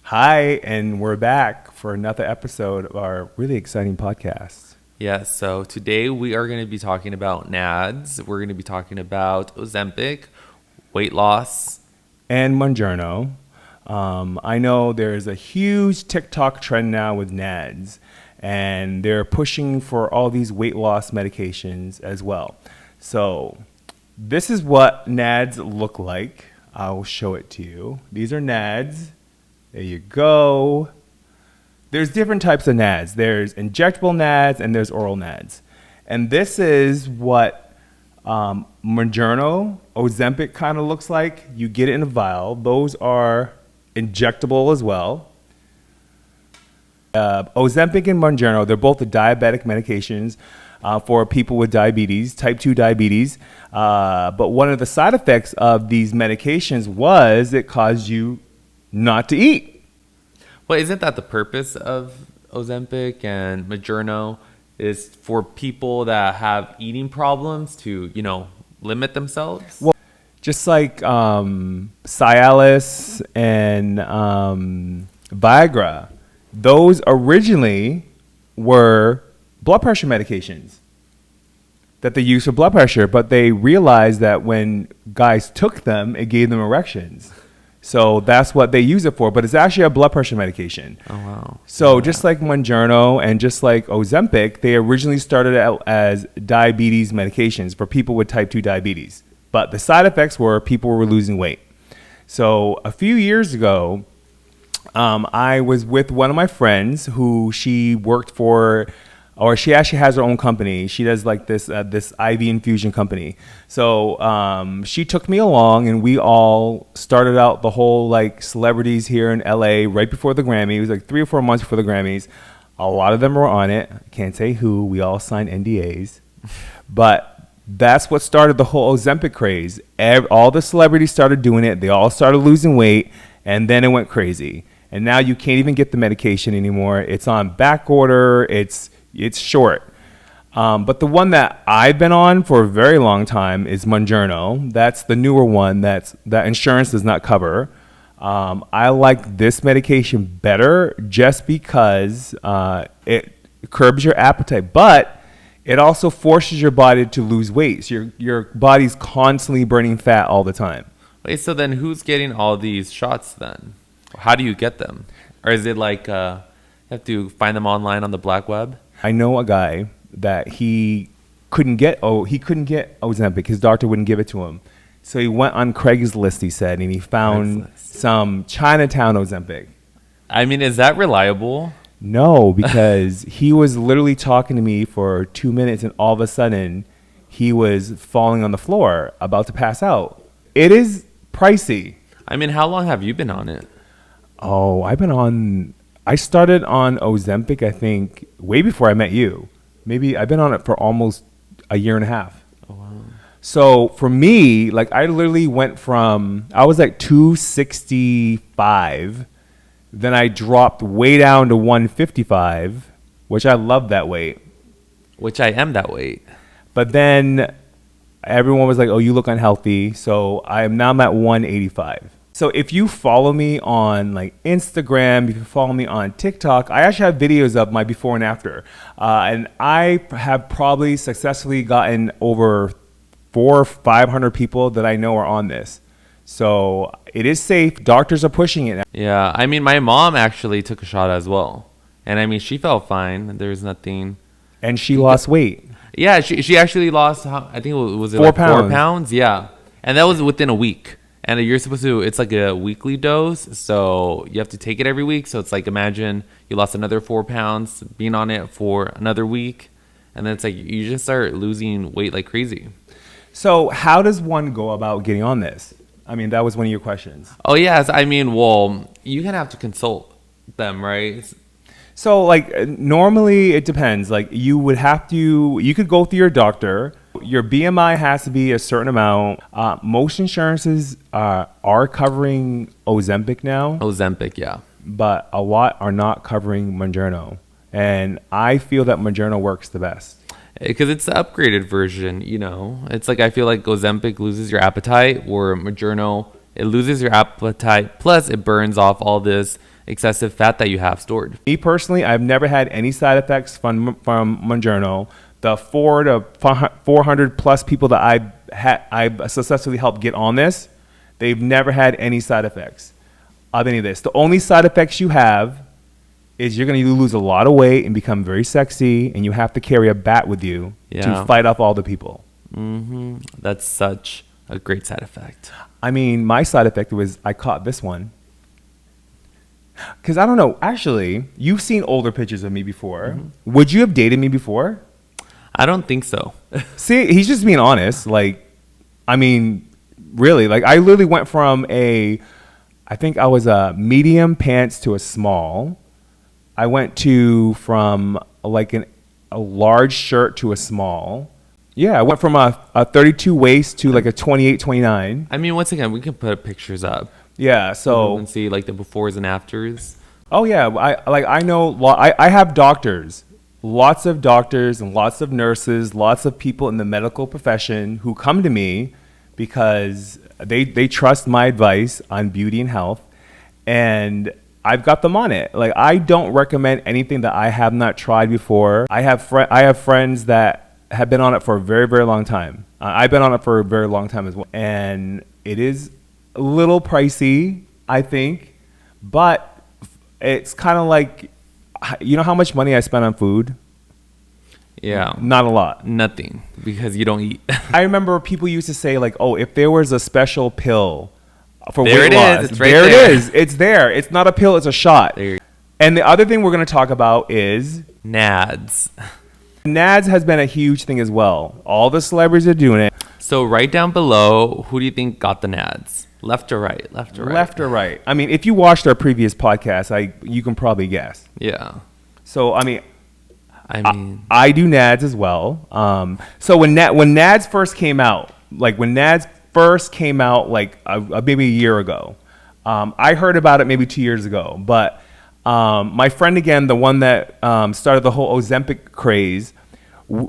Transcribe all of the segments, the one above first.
Hi, and we're back for another episode of our really exciting podcast. Yeah, so today we are going to be talking about NADS. We're going to be talking about Ozempic, weight loss. And Monjourno. I know there's a huge TikTok trend now with NADS, and they're pushing for all these weight loss medications as well. So this is what NADS look like. I'll show it to you. These are NADS. There you go. There's different types of NADS. There's injectable NADS and there's oral NADS. And this is what Monjourno, Ozempic kind of looks like. You get it in a vial. Those are injectable as well. Ozempic and Mounjaro, they're both the diabetic medications for people with diabetes, type 2 diabetes. But one of the side effects of these medications was it caused you not to eat. Well, isn't that the purpose of Ozempic and Monjourno is for people that have eating problems to, limit themselves? Well, just like Cialis and Viagra, those originally were blood pressure medications that they used for blood pressure, but they realized that when guys took them, it gave them erections. So that's what they use it for, but it's actually a blood pressure medication. Oh, wow. So just like Monjourno and just like Ozempic, they originally started out as diabetes medications for people with type 2 diabetes. But the side effects were people were losing weight. So a few years ago, I was with one of my friends who she worked for, or she actually has her own company. She does like this IV infusion company. So she took me along, and we all started out the whole like celebrities here in LA right before the Grammys. It was like 3 or 4 months before the Grammys. A lot of them were on it. I can't say who. We all signed NDAs. But that's what started the whole Ozempic craze. All the celebrities started doing it. They all started losing weight, and then it went crazy. And now you can't even get the medication anymore. It's on back order. It's short. But the one that I've been on for a very long time is Monjourno. That's the newer one that insurance does not cover. I like this medication better just because it curbs your appetite, but it also forces your body to lose weight. So your body's constantly burning fat all the time. Wait, so then who's getting all these shots then? How do you get them? Or is it like you have to find them online on the black web? I know a guy that he couldn't get Ozempic. His doctor wouldn't give it to him. So he went on Craigslist, he said, and he found some Chinatown Ozempic. I mean, is that reliable? No, because he was literally talking to me for 2 minutes, and all of a sudden he was falling on the floor, about to pass out. It is pricey. I mean, how long have you been on it? Oh, I started on Ozempic, I think, way before I met you. Maybe I've been on it for almost a year and a half. Oh, wow. So for me, like I literally went from, I was like 265, then I dropped way down to 155, which I love that weight. Which I am that weight. But then everyone was like, oh, you look unhealthy. So I'm at 185. So if you follow me on like Instagram, if you follow me on TikTok, I actually have videos of my before and after. And I have probably successfully gotten over 400 or 500 people that I know are on this. So it is safe. Doctors are pushing it. Yeah. I mean, my mom actually took a shot as well. And I mean, she felt fine. There was nothing. And she lost weight. Yeah. She actually lost, I think it was 4 pounds. 4 pounds? Yeah. And that was within a week. And you're supposed to, it's like a weekly dose. So you have to take it every week. So it's like, imagine you lost another 4 pounds being on it for another week. And then it's like, you just start losing weight like crazy. So how does one go about getting on this? I mean, that was one of your questions. Oh, yes. I mean, well, you're going to have to consult them, right? So like normally it depends. Like you could go through your doctor. Your BMI has to be a certain amount. Most insurances are covering Ozempic now. Ozempic, yeah. But a lot are not covering Monjourno. And I feel that Monjourno works the best. Because it's the upgraded version, It's like I feel like Ozempic loses your appetite, where Monjourno it loses your appetite. Plus, it burns off all this excessive fat that you have stored. Me personally, I've never had any side effects from Monjourno. The 400 plus people that I've successfully helped get on this, they've never had any side effects of any of this. The only side effects you have is you're going to lose a lot of weight and become very sexy, and you have to carry a bat with you to fight off all the people. That's such a great side effect. I mean, my side effect was I caught this one. Because I don't know. Actually, you've seen older pictures of me before. Would you have dated me before? I don't think so. See, he's just being honest. Like, I mean, really. Like, I literally went from I think I was a medium pants to a small. I went from like a large shirt to a small. Yeah, I went from a 32 waist to like a 28, 29. I mean, once again, we can put pictures up. Yeah, so you can see like the befores and afters. Oh yeah, I know. I have doctors, lots of doctors and lots of nurses, lots of people in the medical profession who come to me because they trust my advice on beauty and health, and I've got them on it. Like, I don't recommend anything that I have not tried before. I have friends that have been on it for a very, very long time. I've been on it for a very long time as well, and it is a little pricey, I think, but it's kind of like, you know how much money I spend on food? Yeah. Not a lot. Nothing, because you don't eat. I remember people used to say, like, oh, if there was a special pill for there weight it loss. is. It's right there there. it is. It's there. It's not a pill. It's a shot. There. And the other thing we're going to talk about is NADS. NADS has been a huge thing as well. All the celebrities are doing it. So right down below, who do you think got the NADS? Left or right? Left or right? Left or right? I mean, if you watched our previous podcast, you can probably guess. Yeah. So, I mean, I do NADS as well. So when NADS first came out, like maybe a year ago, I heard about it maybe 2 years ago. But my friend, again, the one that started the whole Ozempic craze,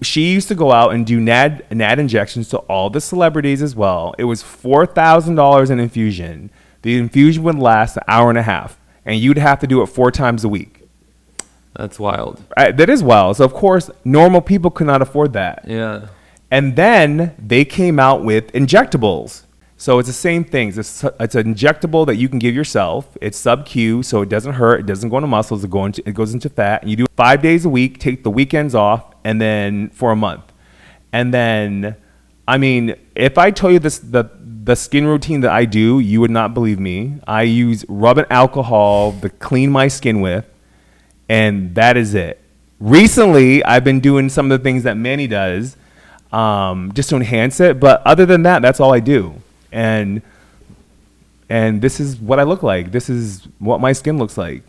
she used to go out and do NAD injections to all the celebrities as well. It was $4,000 an infusion. The infusion would last an hour and a half, and you'd have to do it 4 times a week. That's wild. That is wild. So, of course, normal people could not afford that. Yeah. And then they came out with injectables. So it's the same things. It's an injectable that you can give yourself. It's sub-Q, so it doesn't hurt. It doesn't go into muscles. It goes into fat. And you do it 5 days a week, take the weekends off, and then for a month. And then, I mean, if I told you the skin routine that I do, you would not believe me. I use rubbing alcohol to clean my skin with, and that is it. Recently, I've been doing some of the things that Manny does just to enhance it. But other than that, that's all I do. And this is what I look like. This is what my skin looks like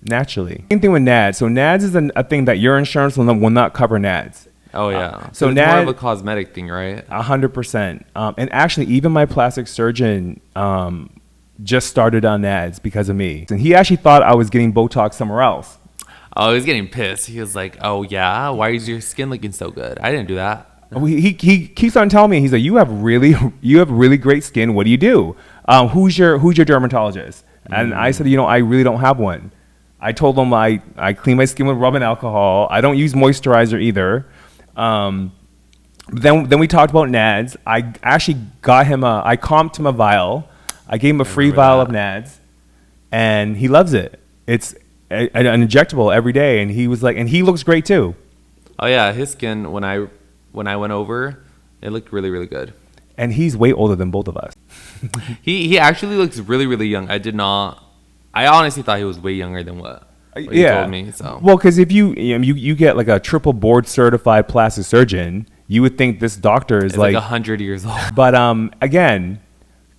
naturally. Same thing with NADS. So NADS is a thing that your insurance will not cover NADS. Oh yeah. So it's NADS, more of a cosmetic thing, right? 100%. And actually, even my plastic surgeon just started on NADS because of me. And he actually thought I was getting Botox somewhere else. Oh, he was getting pissed. He was like, "Oh yeah, why is your skin looking so good? I didn't do that." He keeps on telling me, he's like, you have really great skin. What do you do? Who's your dermatologist? And I said, I really don't have one. I told him I clean my skin with rubbing alcohol. I don't use moisturizer either. Then we talked about NADS. I actually got him I comped him a vial. I gave him a free vial of NADS, and he loves it. It's an injectable every day, and he was like, and he looks great too. Oh yeah, his skin when I went over, it looked really, really good. And he's way older than both of us. He actually looks really, really young. I honestly thought he was way younger than what he told me. So well, because if you get like a triple board certified plastic surgeon, you would think this doctor is like 100 years old. But again,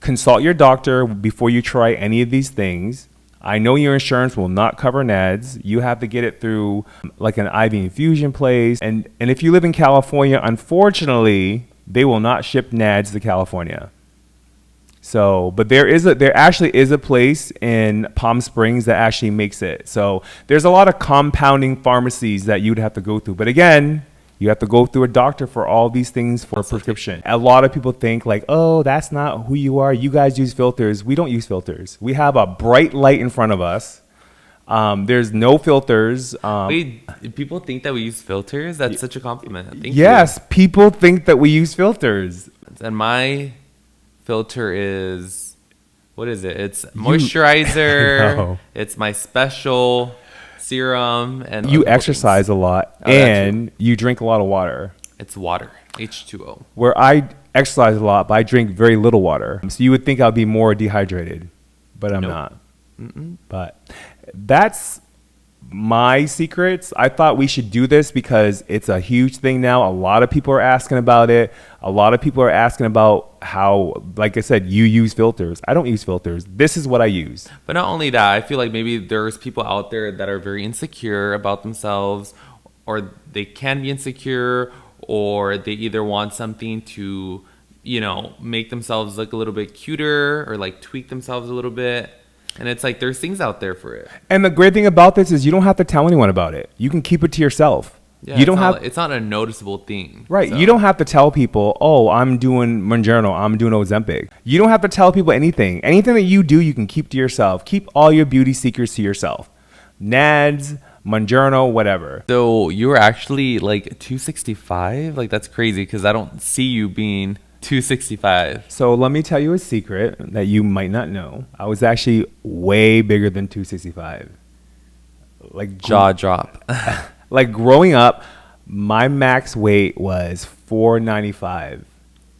consult your doctor before you try any of these things. I know your insurance will not cover NADS. You have to get it through like an IV infusion place. And if you live in California, unfortunately, they will not ship NADS to California. So, but there actually is a place in Palm Springs that actually makes it. So there's a lot of compounding pharmacies that you'd have to go through. But again, You have to go through a doctor for all these things for a prescription. A lot of people think like, oh, that's not who you are. You guys use filters. We don't use filters. We have a bright light in front of us. There's no filters. Wait, people think that we use filters? That's such a compliment. Thank Yes, people think that we use filters. you. And my filter is, what is it? It's moisturizer. know. It's my special serum. And You other exercise things. a lot, Oh, that and you drink a lot of water. It's water, H2O. Where I exercise a lot, but I drink very little water. So you would think I'd be more dehydrated, but I'm Nope. not. But that's my secrets. I thought we should do this because it's a huge thing now. A lot of people are asking about it. A lot of people are asking about how, like I said, you use filters. I don't use filters. This is what I use. But not only that, I feel like maybe there's people out there that are very insecure about themselves, or they can be insecure, or they either want something to, make themselves look a little bit cuter or like tweak themselves a little bit. And it's like there's things out there for it. And the great thing about this is you don't have to tell anyone about it. You can keep it to yourself. Yeah, You don't have it's not a noticeable thing. Right. So- You don't have to tell people, oh, I'm doing Monjourno, I'm doing Ozempic. You don't have to tell people anything. Anything that you do, you can keep to yourself. Keep all your beauty secrets to yourself. NADS, Monjourno, whatever. So you were actually like 265? Like that's crazy because I don't see you being 265. So let me tell you a secret that you might not know. I was actually way bigger than 265. Like Jaw drop. like growing up, my max weight was 495.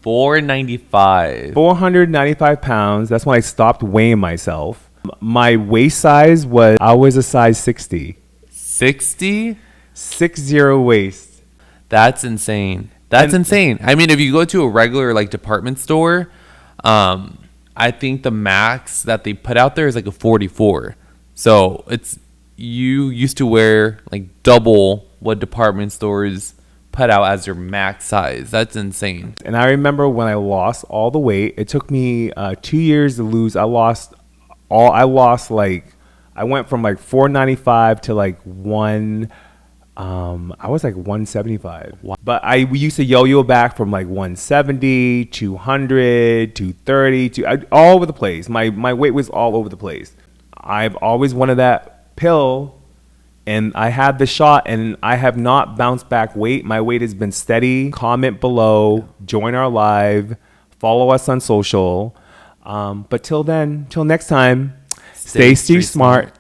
495. 495 pounds. That's when I stopped weighing myself. My waist size I was a size 60. 60? 60 waist. That's insane. That's insane. I mean, if you go to a regular like department store, I think the max that they put out there is like a 44. So you used to wear like double what department stores put out as your max size. That's insane. And I remember when I lost all the weight, it took me 2 years to lose. I went from like 495 to like I was like 175. Wow. But we used to yo-yo back from like 170, 200, 230, all over the place. My weight was all over the place. I've always wanted that pill, and I had the shot, and I have not bounced back weight. My weight has been steady. Comment below, join our live, follow us on social. But till next time, stay street smart.